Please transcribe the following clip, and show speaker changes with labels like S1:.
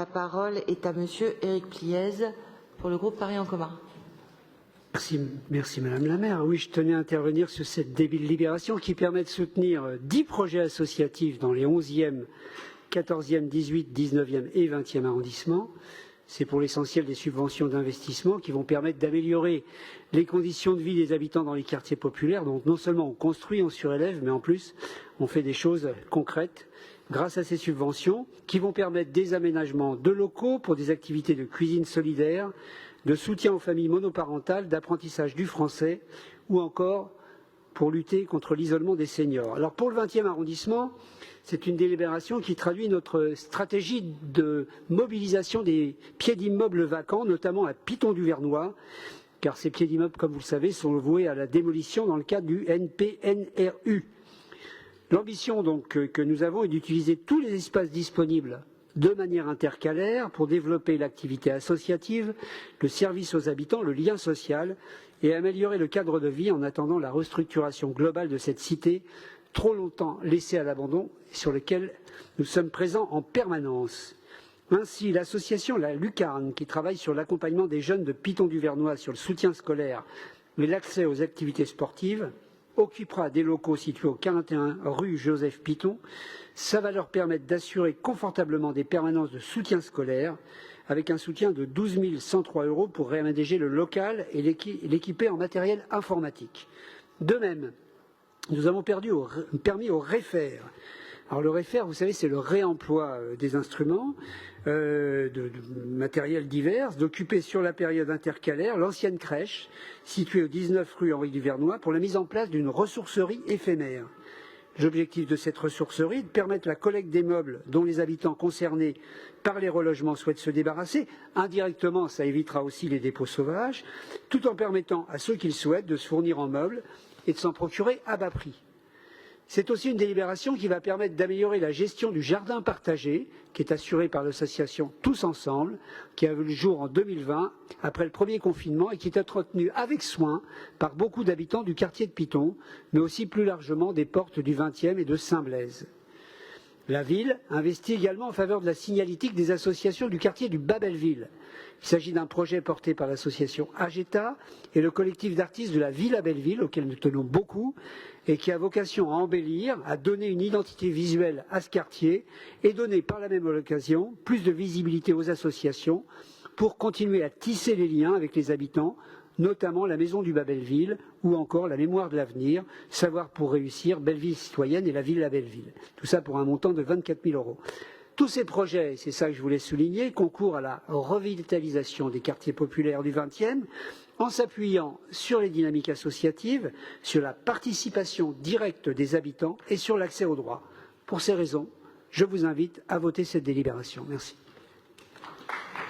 S1: La parole est à Monsieur Éric Pliez pour le groupe Paris en commun.
S2: Merci Madame la maire. Oui, je tenais à intervenir sur cette délibération qui permet de soutenir 10 projets associatifs dans les 11e, 14e, 18, 19e et 20e arrondissements. C'est pour l'essentiel des subventions d'investissement qui vont permettre d'améliorer les conditions de vie des habitants dans les quartiers populaires. Donc non seulement on construit, on surélève, mais en plus on fait des choses concrètes grâce à ces subventions qui vont permettre des aménagements de locaux pour des activités de cuisine solidaire, de soutien aux familles monoparentales, d'apprentissage du français ou encore pour lutter contre l'isolement des seniors. Alors pour le 20e arrondissement, c'est une délibération qui traduit notre stratégie de mobilisation des pieds d'immeubles vacants, notamment à Piton-du-Vernois, car ces pieds d'immeubles, comme vous le savez, sont voués à la démolition dans le cadre du NPNRU. L'ambition donc que nous avons est d'utiliser tous les espaces disponibles de manière intercalaire pour développer l'activité associative, le service aux habitants, le lien social et améliorer le cadre de vie en attendant la restructuration globale de cette cité trop longtemps laissée à l'abandon et sur laquelle nous sommes présents en permanence. Ainsi, l'association La Lucarne, qui travaille sur l'accompagnement des jeunes de Piton-du-Vernois sur le soutien scolaire et l'accès aux activités sportives, occupera des locaux situés au 41 rue Joseph Piton. Ça va leur permettre d'assurer confortablement des permanences de soutien scolaire avec un soutien de 12 103 € pour réaménager le local et l'équiper en matériel informatique. De même, nous avons permis au REFER. Alors le REFER, vous savez, c'est le réemploi des instruments, de matériel divers, d'occuper sur la période intercalaire l'ancienne crèche située au 19 rue Henri du Vernois pour la mise en place d'une ressourcerie éphémère. L'objectif de cette ressourcerie est de permettre la collecte des meubles dont les habitants concernés par les relogements souhaitent se débarrasser. Indirectement, ça évitera aussi les dépôts sauvages, tout en permettant à ceux qui le souhaitent de se fournir en meubles et de s'en procurer à bas prix. C'est aussi une délibération qui va permettre d'améliorer la gestion du jardin partagé, qui est assuré par l'association Tous Ensemble, qui a vu le jour en 2020, après le premier confinement, et qui est entretenu avec soin par beaucoup d'habitants du quartier de Piton, mais aussi plus largement des portes du 20e et de Saint-Blaise. La ville investit également en faveur de la signalétique des associations du quartier du Bas-Belleville. Il s'agit d'un projet porté par l'association Ageta et le collectif d'artistes de la Villa Belleville, auquel nous tenons beaucoup, et qui a vocation à embellir, à donner une identité visuelle à ce quartier et donner par la même occasion plus de visibilité aux associations pour continuer à tisser les liens avec les habitants, notamment la Maison du Bas-Belleville ou encore la Mémoire de l'avenir, Savoir pour réussir, Belleville citoyenne et la Villa Belleville. Tout ça pour un montant de 24 000 €. Tous ces projets, c'est ça que je voulais souligner, concourent à la revitalisation des quartiers populaires du 20e en s'appuyant sur les dynamiques associatives, sur la participation directe des habitants et sur l'accès aux droits. Pour ces raisons, je vous invite à voter cette délibération. Merci.